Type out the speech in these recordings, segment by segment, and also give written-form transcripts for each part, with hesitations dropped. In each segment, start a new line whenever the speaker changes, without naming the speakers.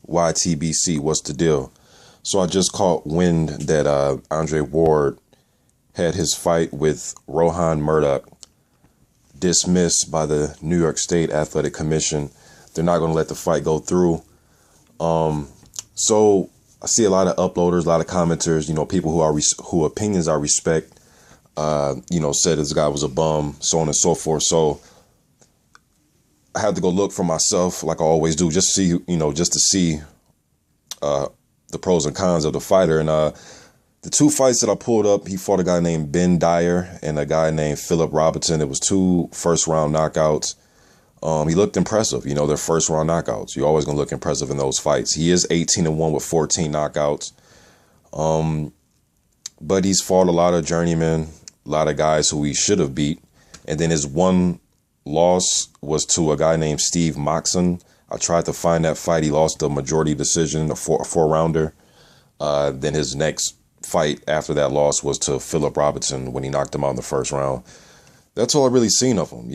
YTBC, what's the deal? So I just caught wind that Andre Ward had his fight with Rohan Murdoch dismissed by the New York State Athletic Commission. They're not going to let the fight go through. So I see a lot of uploaders, a lot of commenters, people who opinions I respect, said this guy was a bum, so on and so forth. So I had to go look for myself, like I always do, just to see the pros and cons of the fighter. And the two fights that I pulled up, he fought a guy named Ben Dyer and a guy named Philip Robertson. It was 2 first-round knockouts. He looked impressive. They're first-round knockouts. You're always going to look impressive in those fights. He is 18-1 with 14 knockouts. But he's fought a lot of journeymen, a lot of guys who he should have beat. And then his one loss was to a guy named Steve Moxon. I tried to find that fight. He lost the majority decision, a four-rounder. Then his next fight after that loss was to Philip Robertson when he knocked him out in the first round. That's all I've really seen of him.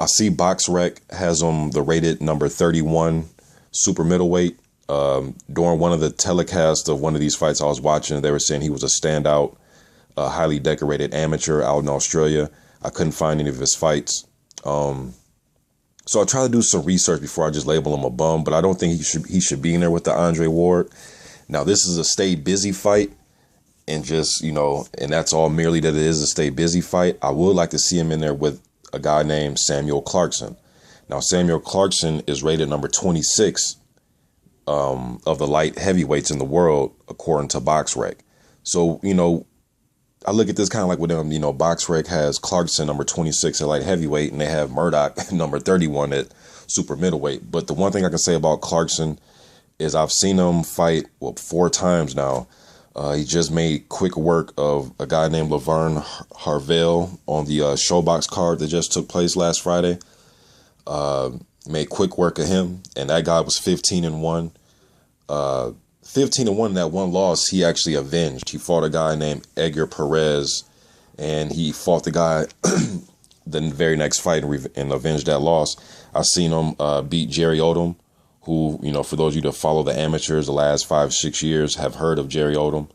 I see BoxRec has him the rated number 31 super middleweight. During one of the telecasts of one of these fights I was watching, they were saying he was a standout, highly decorated amateur out in Australia. I couldn't find any of his fights. So I try to do some research before I just label him a bum, but I don't think he should be in there with the Andre Ward. Now, this is a stay busy fight, and and that's all merely that it is a stay busy fight. I would like to see him in there with a guy named Samuel Clarkson. Now, Samuel Clarkson is rated number 26 of the light heavyweights in the world, according to BoxRec. So, I look at this kind of like with them, BoxRec has Clarkson number 26 at light heavyweight, and they have Murdoch number 31 at super middleweight. But the one thing I can say about Clarkson is I've seen him fight 4 times now. He just made quick work of a guy named Laverne Harvell on the Showbox card that just took place last Friday. Made quick work of him, and that guy was 15-1. 15-1 in that one loss, he actually avenged. He fought a guy named Edgar Perez, and he fought the guy the very next fight and avenged that loss. I've seen him beat Jerry Odom, who, for those of you that follow the amateurs the last 5-6 years have heard of Jerry Odom.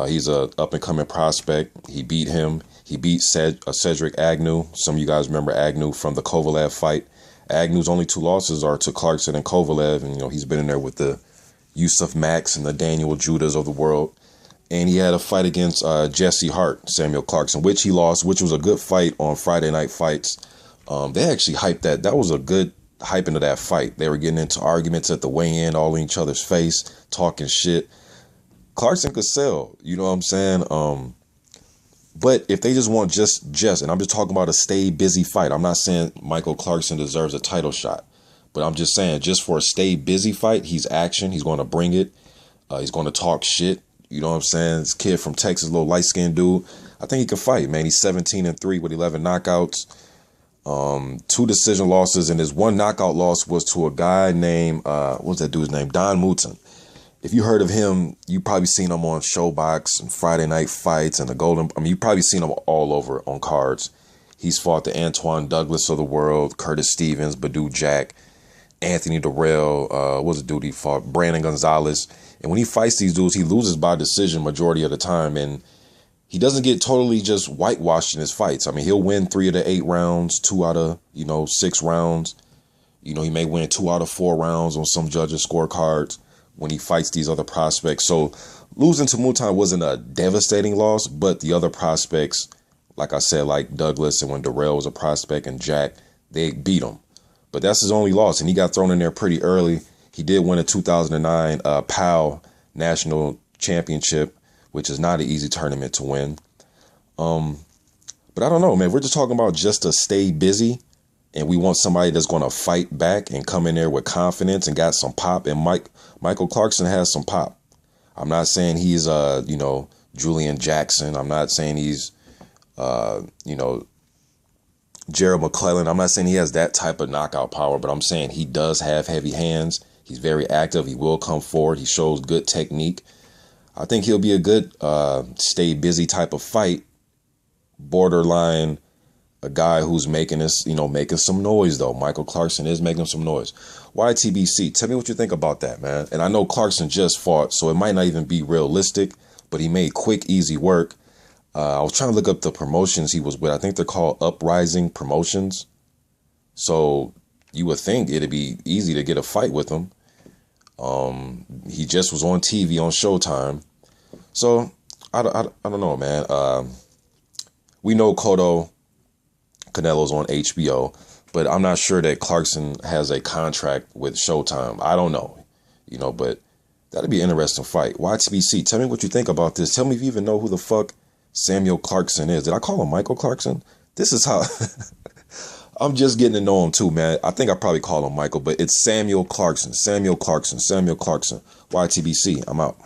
He's a up-and-coming prospect. He beat him. He beat Cedric Agnew. Some of you guys remember Agnew from the Kovalev fight. Agnew's only 2 losses are to Clarkson and Kovalev, and, he's been in there with the Yusuf Max and the Daniel Judas of the world. And he had a fight against Jesse Hart, Samuel Clarkson, which he lost, which was a good fight on Friday Night Fights. They actually hyped that. That was a good hype into that fight. They were getting into arguments at the weigh-in, all in each other's face, talking shit. Clarkson could sell, you know what I'm saying? But if they just want just, and I'm just talking about a stay busy fight. I'm not saying Michael Clarkson deserves a title shot, but I'm just saying just for a stay busy fight, he's action. He's going to bring it. He's going to talk shit. You know what I'm saying? This kid from Texas, little light-skinned dude. I think he can fight, man. He's 17-3 with 11 knockouts. 2 decision losses, and his 1 knockout loss was to a guy named what's that dude's name? Don Mouton. If you heard of him, you probably seen him on Showbox and Friday Night Fights and you probably seen him all over on cards. He's fought the Antoine Douglas of the world, Curtis Stevens, Badou Jack, Anthony Durrell, what's the dude he fought? Brandon Gonzalez. And when he fights these dudes, he loses by decision majority of the time, and he doesn't get totally just whitewashed in his fights. I mean, he'll win 3 of the 8 rounds, 2 out of, 6 rounds. He may win 2 out of 4 rounds on some judges' scorecards when he fights these other prospects. So losing to Mouton wasn't a devastating loss, but the other prospects, like I said, like Douglas and when Durrell was a prospect and Jack, they beat him. But that's his only loss, and he got thrown in there pretty early. He did win a 2009 PAL National Championship, which is not an easy tournament to win. But I don't know, man. We're just talking about just to stay busy, and we want somebody that's going to fight back and come in there with confidence and got some pop. And Michael Clarkson has some pop. I'm not saying he's, Julian Jackson. I'm not saying he's, Gerald McClellan. I'm not saying he has that type of knockout power, but I'm saying he does have heavy hands. He's very active. He will come forward. He shows good technique. I think he'll be a good stay busy type of fight, borderline A guy who's making this, making some noise, though. Michael Clarkson is making some noise. YTBC, tell me what you think about that, man. And I know Clarkson just fought, so it might not even be realistic, but he made quick, easy work. I was trying to look up the promotions he was with. I think they're called Uprising Promotions. So you would think it'd be easy to get a fight with him. He just was on TV on Showtime. So I don't know, man. We know Canelo's on HBO, but I'm not sure that Clarkson has a contract with Showtime. I don't know, but that'd be an interesting fight. YTBC, tell me what you think about this. Tell me if you even know who the fuck Samuel Clarkson is. Did I call him Michael Clarkson? This is how I'm just getting to know him too, man. I think I probably call him Michael, but it's Samuel Clarkson. Samuel Clarkson. YTBC, I'm out.